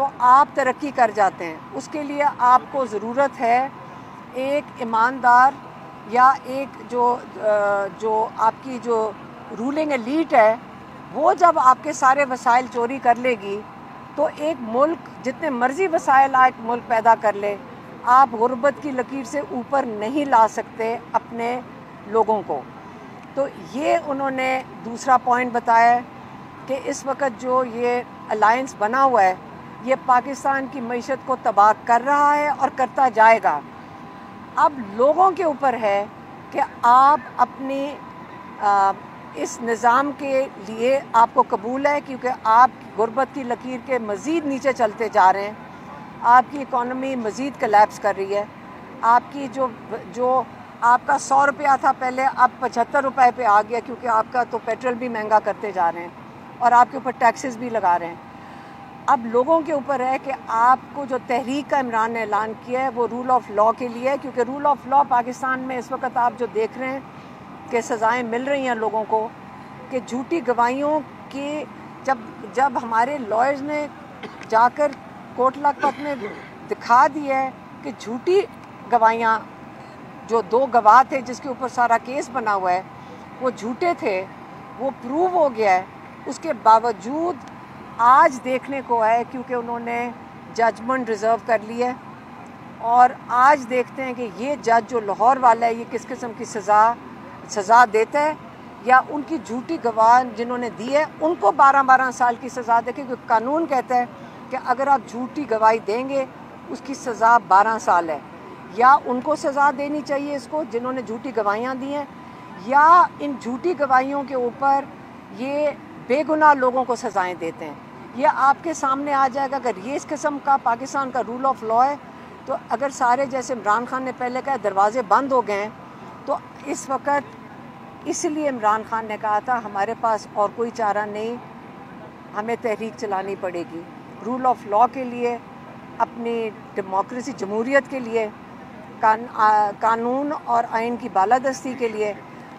تو آپ ترقی کر جاتے ہیں. اس کے لیے آپ کو ضرورت ہے ایک ایماندار یا ایک جو آپ کی جو رولنگ ایلیٹ ہے وہ جب آپ کے سارے وسائل چوری کر لے گی تو ایک ملک جتنے مرضی وسائل ایک ملک پیدا کر لے آپ غربت کی لکیر سے اوپر نہیں لا سکتے اپنے لوگوں کو. تو یہ انہوں نے دوسرا پوائنٹ بتایا ہے کہ اس وقت جو یہ الائنس بنا ہوا ہے یہ پاکستان کی معیشت کو تباہ کر رہا ہے اور کرتا جائے گا. اب لوگوں کے اوپر ہے کہ آپ اپنی اس نظام کے لیے آپ کو قبول ہے کیونکہ آپ غربت کی لکیر کے مزید نیچے چلتے جا رہے ہیں. آپ کی اکانومی مزید کلیپس کر رہی ہے. آپ کی جو آپ کا 100 روپیہ تھا پہلے اب 75 روپے پہ آ گیا کیونکہ آپ کا تو پیٹرول بھی مہنگا کرتے جا رہے ہیں اور آپ کے اوپر ٹیکسز بھی لگا رہے ہیں. اب لوگوں کے اوپر ہے کہ آپ کو جو تحریک کا عمران نے اعلان کیا ہے وہ رول آف لا کے لیے کیونکہ رول آف لا پاکستان میں اس وقت آپ جو دیکھ رہے ہیں کہ سزائیں مل رہی ہیں لوگوں کو کہ جھوٹی گواہیوں کی جب ہمارے لائرز نے جا کر کوٹ لکھپت میں دکھا دیا ہے کہ جھوٹی گواہیاں جو 2 گواہ تھے جس کے اوپر سارا کیس بنا ہوا ہے وہ جھوٹے تھے وہ پروو ہو گیا ہے. اس کے باوجود آج دیکھنے کو ہے کیونکہ انہوں نے ججمنٹ ریزرو کر لی ہے اور آج دیکھتے ہیں کہ یہ جج جو لاہور والا ہے یہ کس قسم کی سزا دیتا ہے یا ان کی جھوٹی گواہ جنہوں نے دی ہے ان کو 12 سال کی سزا دے کیونکہ قانون کہتا ہے کہ اگر آپ جھوٹی گواہی دیں گے اس کی سزا 12 سال ہے. یا ان کو سزا دینی چاہیے اس کو جنہوں نے جھوٹی گواہیاں دی ہیں یا ان جھوٹی گواہیوں کے اوپر یہ بے گناہ لوگوں کو سزائیں دیتے ہیں. یہ آپ کے سامنے آ جائے گا. اگر یہ اس قسم کا پاکستان کا رول آف لا ہے تو اگر سارے جیسے عمران خان نے پہلے کہا دروازے بند ہو گئے ہیں تو اس وقت اس لیے عمران خان نے کہا تھا ہمارے پاس اور کوئی چارہ نہیں ہمیں تحریک چلانی پڑے گی رول آف لا کے لیے اپنی ڈیموکریسی جمہوریت کے لیے قانون اور آئین کی بالادستی کے لیے.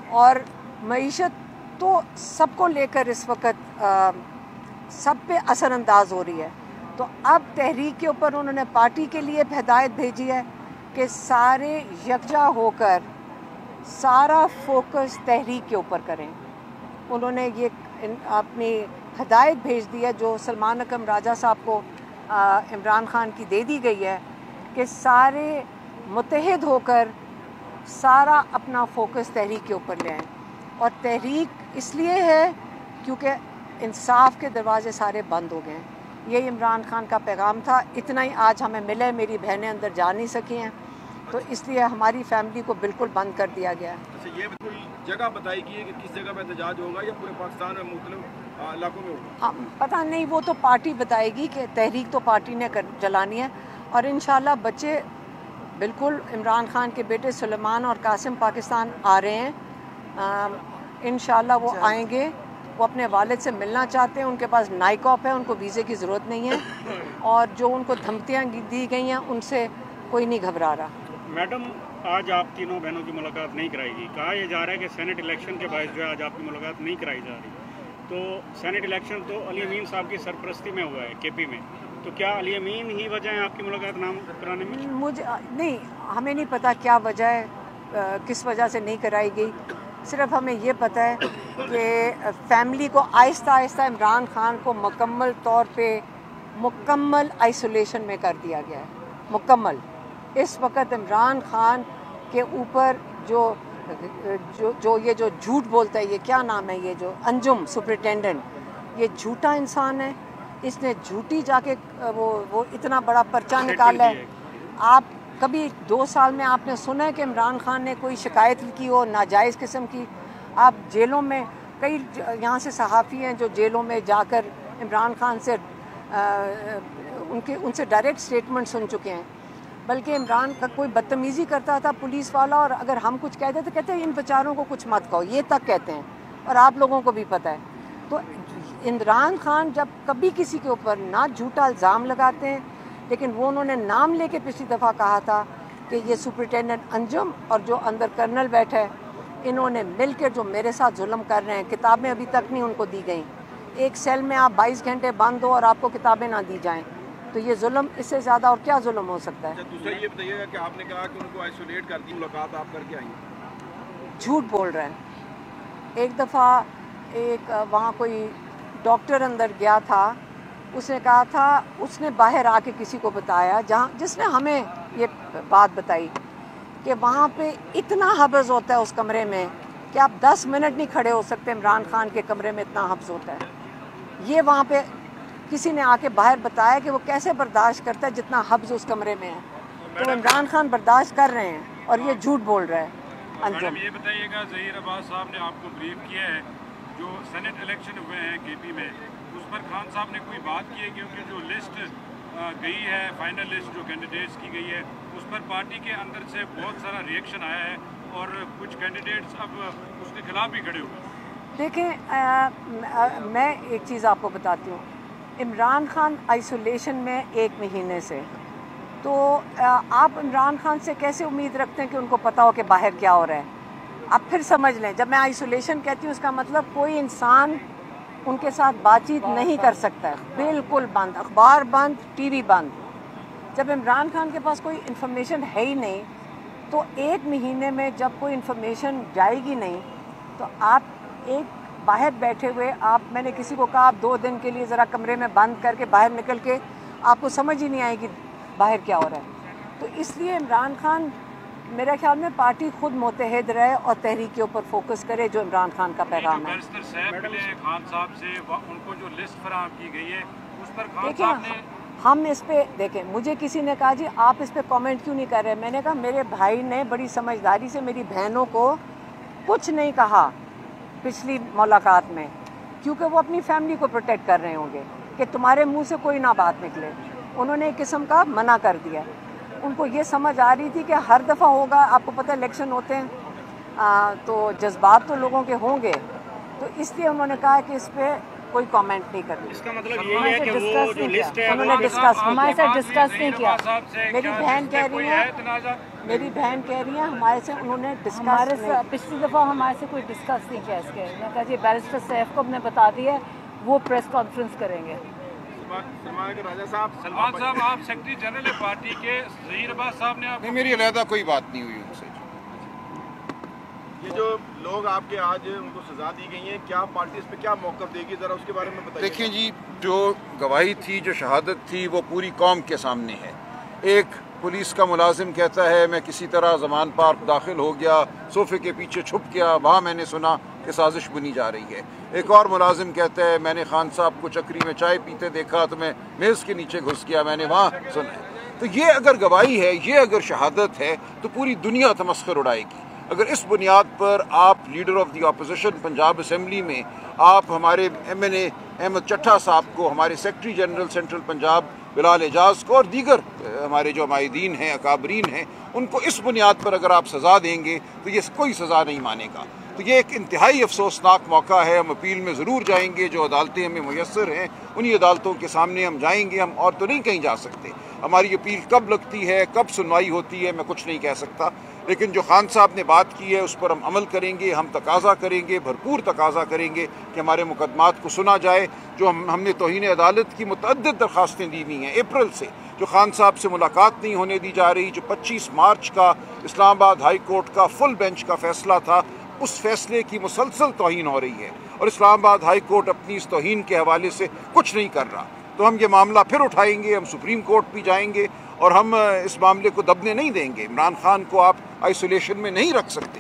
اور معیشت تو سب کو لے کر اس وقت سب پہ اثر انداز ہو رہی ہے. تو اب تحریک کے اوپر انہوں نے پارٹی کے لیے ہدایت بھیجی ہے کہ سارے یکجا ہو کر سارا فوکس تحریک کے اوپر کریں. انہوں نے یہ اپنی ہدایت بھیج دی ہے جو سلمان اکرم راجہ صاحب کو عمران خان کی دے دی گئی ہے کہ سارے متحد ہو کر سارا اپنا فوکس تحریک کے اوپر لے آئیں. اور تحریک اس لیے ہے کیونکہ انصاف کے دروازے سارے بند ہو گئے ہیں. یہی عمران خان کا پیغام تھا. اتنا ہی آج ہمیں ملے. میری بہنیں اندر جا نہیں سکی ہیں تو اس لیے ہماری فیملی کو بالکل بند کر دیا گیا ہے. اچھا یہ بالکل جگہ بتائی گئی ہے کہ کس جگہ پہ احتجاج ہوگا یا پورے پاکستان میں مختلف علاقوں میں ہوگا؟ پتہ نہیں وہ تو پارٹی بتائے گی کہ تحریک تو پارٹی نے چلانی ہے. اور انشاءاللہ بچے بالکل عمران خان کے بیٹے سلیمان اور قاسم پاکستان آ رہے ہیں. انشاءاللہ وہ آئیں گے. وہ اپنے والد سے ملنا چاہتے ہیں. ان کے پاس نائک آف ہے. ان کو ویزے کی ضرورت نہیں ہے. اور جو ان کو دھمکیاں دی گئی ہیں ان سے کوئی نہیں گھبرا رہا. میڈم آج آپ تینوں بہنوں کی ملاقات نہیں کرائی گئی. کہا یہ جا رہا ہے کہ سینٹ الیکشن کے باعث جو ہے آج آپ کی ملاقات نہیں کرائی جا رہی. تو سینٹ الیکشن تو علی امین صاحب کی سرپرستی میں ہوا ہے کے پی میں. تو کیا علی امین ہی وجہ ہے آپ کی ملاقات نہ کرانے میں؟ مجھے نہیں, ہمیں نہیں پتہ کیا وجہ ہے, کس وجہ سے نہیں کرائی گئی. صرف ہمیں یہ پتہ ہے کہ فیملی کو آہستہ آہستہ عمران خان کو مکمل طور پہ مکمل آئسولیشن میں کر دیا گیا ہے. مکمل. اس وقت عمران خان کے اوپر جو یہ جو جھوٹ بولتا ہے, یہ کیا نام ہے, یہ جو انجم سپرنٹینڈنٹ, یہ جھوٹا انسان ہے. اس نے جھوٹی جا کے وہ اتنا بڑا پرچہ نکالا ہے. آپ کبھی 2 سال میں آپ نے سنا ہے کہ عمران خان نے کوئی شکایت کی ہو ناجائز قسم کی؟ آپ جیلوں میں کئی یہاں سے صحافی ہیں جو جیلوں میں جا کر عمران خان سے ان سے ڈائریکٹ سٹیٹمنٹ سن چکے ہیں. بلکہ عمران کا کوئی بدتمیزی کرتا تھا پولیس والا, اور اگر ہم کچھ کہتے تو کہتے ہیں ان بیچاروں کو کچھ مت کہو, یہ تک کہتے ہیں, اور آپ لوگوں کو بھی پتہ ہے. تو عمران خان جب کبھی کسی کے اوپر نہ جھوٹا الزام لگاتے ہیں, لیکن وہ انہوں نے نام لے کے پچھلی دفعہ کہا تھا کہ یہ سپرنٹینڈنٹ انجم اور جو اندر کرنل بیٹھا ہے انہوں نے مل کے جو میرے ساتھ ظلم کر رہے ہیں. کتابیں ابھی تک نہیں ان کو دی گئیں. ایک سیل میں آپ 22 گھنٹے بند ہو اور آپ کو کتابیں نہ دی جائیں. تو یہ ظلم اس سے زیادہ اور کیا ظلم ہو سکتا ہے؟ اچھا دوسرا یہ بتائیے گا کہ آپ نے کہا کہ ان کو آئسولیٹ کر دی، ملاقات آپ کر کے آئی؟ جھوٹ بول رہے ہیں۔ ایک دفعہ وہاں کوئی ڈاکٹر اندر گیا تھا، اس نے کہا تھا، اس نے باہر آ کے کسی کو بتایا جس نے ہمیں یہ بات بتائی کہ وہاں پہ اتنا حبس ہوتا ہے اس کمرے میں کہ آپ 10 منٹ نہیں کھڑے ہو سکتے، عمران خان کے کمرے میں اتنا حبس ہوتا ہے۔ یہ وہاں پہ کسی نے آ کے باہر بتایا کہ وہ کیسے برداشت کرتا ہے جتنا حبس اس کمرے میں ہے، تو عمران خان برداشت کر رہے ہیں اور یہ جھوٹ بول رہا ہے۔ میڈم یہ بتائیے گا، ظہیر عباس صاحب نے آپ کو بریف کیا ہے جو سینٹ الیکشن ہوئے ہیں کے پی میں، اس پر خان صاحب نے کوئی بات کی ہے؟ کیونکہ جو لسٹ گئی ہے، فائنل لسٹ جو کینڈیڈیٹس کی گئی ہے، اس پر پارٹی کے اندر سے بہت سارا ریئیکشن آیا ہے اور کچھ کینڈیڈیٹس اب اس کے خلاف بھی کھڑے ہوئے ہیں۔ دیکھیں، میں ایک چیز آپ کو بتاتی ہوں، عمران خان آئسولیشن میں 1 مہینے سے، تو آپ عمران خان سے کیسے امید رکھتے ہیں کہ ان کو پتہ ہو کہ باہر کیا ہو رہا ہے؟ آپ پھر سمجھ لیں، جب میں آئسولیشن کہتی ہوں اس کا مطلب کوئی انسان ان کے ساتھ بات چیت نہیں کر سکتا ہے، بالکل بند، اخبار بند، ٹی وی بند۔ جب عمران خان کے پاس کوئی انفارمیشن ہے ہی نہیں تو 1 مہینے میں جب کوئی انفارمیشن جائے گی نہیں تو آپ ایک باہر بیٹھے ہوئے، میں نے کسی کو کہا آپ 2 دن کے لیے ذرا کمرے میں بند کر کے باہر نکل کے، آپ کو سمجھ ہی نہیں آئے گی باہر کیا ہو رہا ہے۔ تو اس لیے عمران خان میرے خیال میں پارٹی خود متحد رہے اور تحریک کے اوپر فوکس کرے جو عمران خان کا پیغام ہے۔ بیرسٹر صاحب ملے ہیں خان صاحب سے، ان کو جو لسٹ فراہم کی گئی ہے اس پر خان دیکھیں، صاحب نے ہم اس پہ دیکھیں، مجھے کسی نے کہا جی آپ اس پہ کامنٹ کیوں نہیں کر رہے؟ میں نے کہا میرے بھائی نے بڑی سمجھداری سے میری بہنوں کو کچھ نہیں کہا پچھلی ملاقات میں، کیونکہ وہ اپنی فیملی کو پروٹیکٹ کر رہے ہوں گے کہ تمہارے منہ سے کوئی نہ بات نکلے۔ انہوں نے ایک قسم کا منع کر دیا۔ ان کو یہ سمجھ آ رہی تھی کہ ہر دفعہ ہوگا، آپ کو پتہ الیکشن ہوتے ہیں تو جذبات تو لوگوں کے ہوں گے، تو اس لیے انہوں نے کہا کہ اس پہ کوئی کامنٹ نہیں کرنا۔ اس کا مطلب یہی ہے کہ وہ جو لسٹ ہے انہوں نے ڈسکس ہمارے ساتھ ڈسکس نہیں کیا۔ میری بہن کہہ رہی ہے ہمارے سے انہوں نے ہمارے ڈسکس، پچھلی دفعہ ہمارے سے کوئی ڈسکس نہیں کیا اس کے۔ میں کہا جی بیرسٹر سیف کو ہم نے بتا دیا ہے، وہ پریس کانفرنس کریں گے۔ سلمان صاحب آپ سیکرٹری جنرل پارٹی کے، ظہیر عباس صاحب نے آپ نہیں، میری علیحدہ کوئی بات نہیں ہوئی ان سے۔ یہ جو لوگ آپ کے آج ان کو سزا دی گئی ہیں، کیا پارٹی اس پہ کیا موقف دے گی، ذرا اس کے بارے میں بتائیے۔ دیکھیں جی، جو گواہی تھی، جو شہادت تھی، وہ پوری قوم کے سامنے ہے۔ ایک پولیس کا ملازم کہتا ہے میں کسی طرح زمان پارک داخل ہو گیا، صوفے کے پیچھے چھپ گیا، وہاں میں نے سنا کہ سازش بنی جا رہی ہے۔ ایک اور ملازم کہتا ہے میں نے خان صاحب کو چکری میں چائے پیتے دیکھا تو میں میز کے نیچے گھس گیا، میں نے وہاں سنا ہے۔ تو یہ اگر گواہی ہے، یہ اگر شہادت ہے تو پوری دنیا تمسخر اڑائے گی۔ اگر اس بنیاد پر آپ leader of the opposition Punjab assembly میں آپ ہمارے MNA احمد چٹھا صاحب کو، ہمارے سیکرٹری جنرل سینٹرل پنجاب بلال اعجاز کو اور دیگر ہمارے جو عمائدین ہیں، اکابرین ہیں، ان کو اس بنیاد پر اگر آپ سزا دیں گے تو یہ کوئی سزا نہیں مانے گا۔ تو یہ ایک انتہائی افسوسناک موقع ہے۔ ہم اپیل میں ضرور جائیں گے، جو عدالتیں ہمیں میسر ہیں انہی عدالتوں کے سامنے ہم جائیں گے، ہم اور تو نہیں کہیں جا سکتے۔ ہماری اپیل کب لگتی ہے، کب سنوائی ہوتی ہے، میں کچھ نہیں کہہ سکتا، لیکن جو خان صاحب نے بات کی ہے اس پر ہم عمل کریں گے۔ ہم تقاضا کریں گے، بھرپور تقاضا کریں گے کہ ہمارے مقدمات کو سنا جائے۔ جو ہم نے توہین عدالت کی متعدد درخواستیں دی ہوئی ہیں اپریل سے، جو خان صاحب سے ملاقات نہیں ہونے دی جا رہی، جو 25 مارچ کا اسلام آباد ہائی کورٹ کا فل بینچ کا فیصلہ تھا، اس فیصلے کی مسلسل توہین ہو رہی ہے اور اسلام آباد ہائی کورٹ اپنی اس توہین کے حوالے سے کچھ نہیں کر رہا۔ تو ہم یہ معاملہ پھر اٹھائیں گے، ہم سپریم کورٹ بھی جائیں گے اور ہم اس معاملے کو دبنے نہیں دیں گے۔ عمران خان کو آپ آئسولیشن میں نہیں رکھ سکتے۔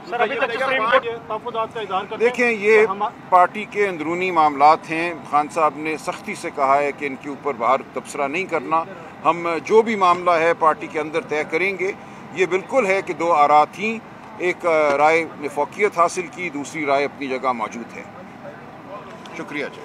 سر ابھی تک سپریم کورٹ تحفظات کا اظہار کرتے ہیں۔ دیکھیں، یہ پارٹی کے اندرونی معاملات ہیں۔ خان صاحب نے سختی سے کہا ہے کہ ان کے اوپر باہر تبصرہ نہیں کرنا۔ ہم جو بھی معاملہ ہے پارٹی کے اندر طے کریں گے۔ یہ بالکل ہے کہ 2 آراء تھیں، ایک رائے نے فوقیت حاصل کی، دوسری رائے اپنی جگہ موجود ہے۔ شکریہ جی۔